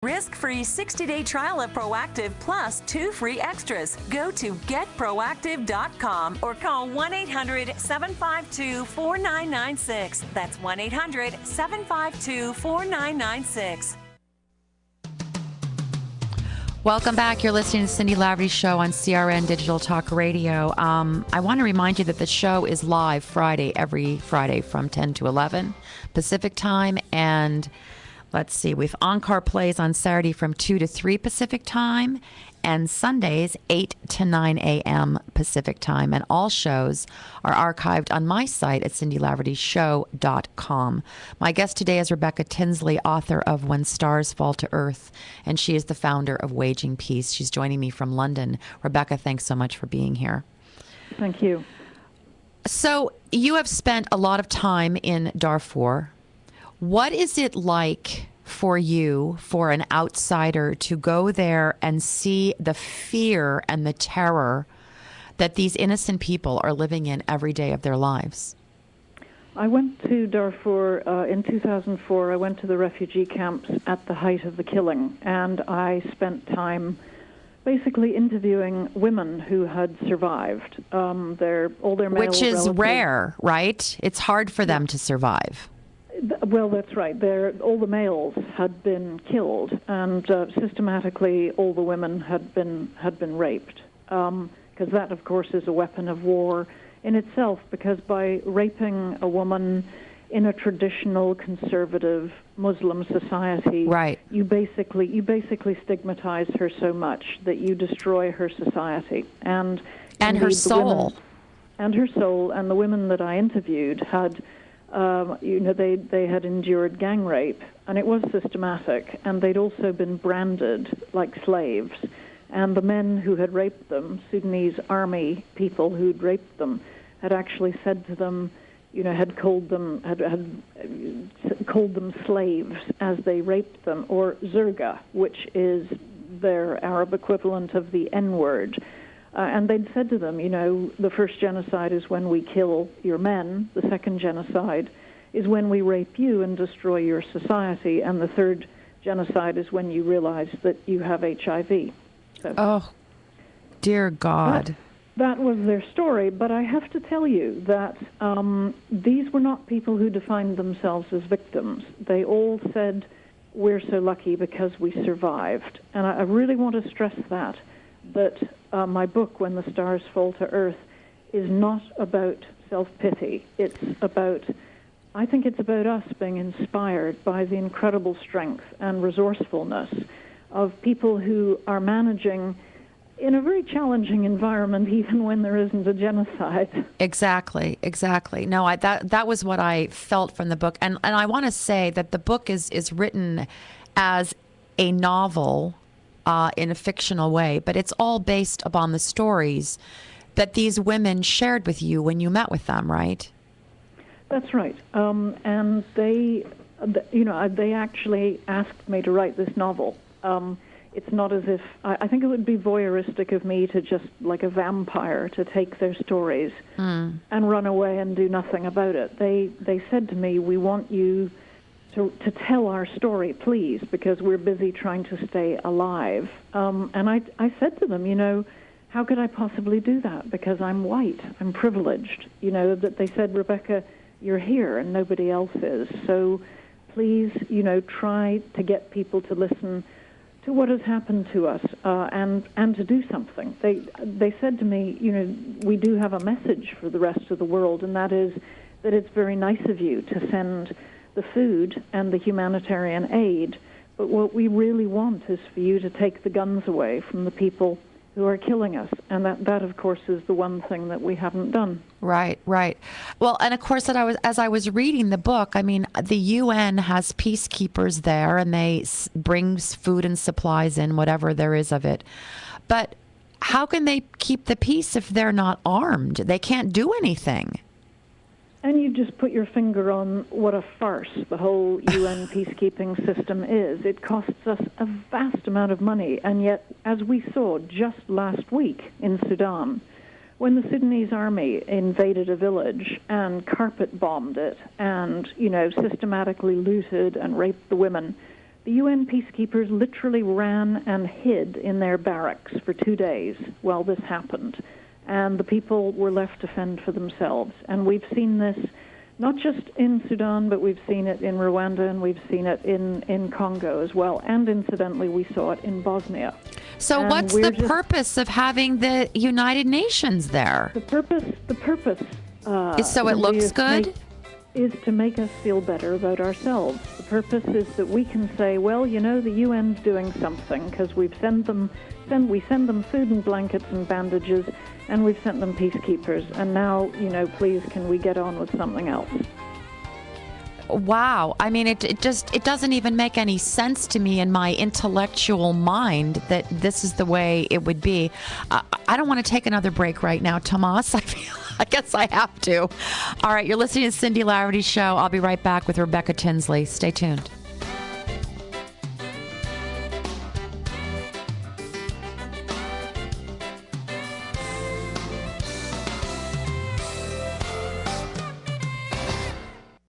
Risk-free 60-day trial of Proactive plus 2 free extras. Go to getproactive.com or call 1-800-752-4996. That's 1-800-752-4996. Welcome back. You're listening to Cindy Laverty's show on CRN Digital Talk Radio. I want to remind you that the show is live every Friday from 10 to 11 Pacific time. And let's see, we've encore plays on Saturday from 2 to 3 Pacific time and Sundays 8 to 9 a.m. Pacific time. And all shows are archived on my site at cindylavertyshow.com. My guest today is Rebecca Tinsley, author of When Stars Fall to Earth, and she is the founder of Waging Peace. She's joining me from London. Rebecca, thanks so much for being here. Thank you. So you have spent a lot of time in Darfur. What is it like for you, for an outsider, to go there and see the fear and the terror that these innocent people are living in every day of their lives? I went to Darfur in 2004. I went to the refugee camps at the height of the killing, and I spent time basically interviewing women who had survived. All their male Which is relatives. rare, right? It's hard for them to survive. Well, that's right. All the males had been killed, and systematically all the women had been raped. Because that, of course, is a weapon of war in itself. Because by raping a woman in a traditional conservative Muslim society, right, you basically stigmatize her so much that you destroy her society and her soul. And the women that I interviewed had. They had endured gang rape, and it was systematic, and they'd also been branded like slaves. And the men who had raped them, Sudanese army people who'd raped them, had actually said to them, had called them slaves as they raped them, or zurga, which is their Arab equivalent of the N-word. And they'd said to them, the first genocide is when we kill your men. The second genocide is when we rape you and destroy your society. And the third genocide is when you realize that you have HIV. So, oh, dear God. That was their story. But I have to tell you that these were not people who defined themselves as victims. They all said, we're so lucky because we survived. And I really want to stress that my book, When the Stars Fall to Earth, is not about self-pity. I think it's about us being inspired by the incredible strength and resourcefulness of people who are managing in a very challenging environment, even when there isn't a genocide. Exactly. No, that was what I felt from the book. And I want to say that the book is written as a novel, in a fictional way, but it's all based upon the stories that these women shared with you when you met with them, right? That's right. And they actually asked me to write this novel. It's not as if I think it would be voyeuristic of me to just, like a vampire, to take their stories and run away and do nothing about it. They said to me, we want you to tell our story, please, because we're busy trying to stay alive. And I said to them, how could I possibly do that? Because I'm white, I'm privileged. That they said, Rebecca, you're here and nobody else is. So please, try to get people to listen to what has happened to us and to do something. They said to me, we do have a message for the rest of the world, and that is that it's very nice of you to send the food and the humanitarian aid, but what we really want is for you to take the guns away from the people who are killing us. And that of course, is the one thing that we haven't done. Right. Well, and of course, as I was reading the book, I mean, the UN has peacekeepers there, and they bring food and supplies in, whatever there is of it. But how can they keep the peace if they're not armed? They can't do anything. And you just put your finger on what a farce the whole UN peacekeeping system is. It costs us a vast amount of money, and yet, as we saw just last week in Sudan, when the Sudanese army invaded a village and carpet bombed it and, systematically looted and raped the women, the The UN peacekeepers literally ran and hid in their barracks for 2 days while this happened, and the people were left to fend for themselves. And we've seen this not just in Sudan, but we've seen it in Rwanda, and we've seen it in Congo as well. And incidentally, we saw it in Bosnia. So and what's the purpose of having the United Nations there? The purpose is so it looks good? Is to make us feel better about ourselves. The purpose is that we can say, well, you know, the UN's doing something because we send them food and blankets and bandages, and we've sent them peacekeepers. And now, you know, please, can we get on with something else? Wow. I mean, it doesn't even make any sense to me in my intellectual mind that this is the way it would be. I don't want to take another break right now, Tomas. I guess I have to. All right, you're listening to Cindy Laverty's show. I'll be right back with Rebecca Tinsley. Stay tuned.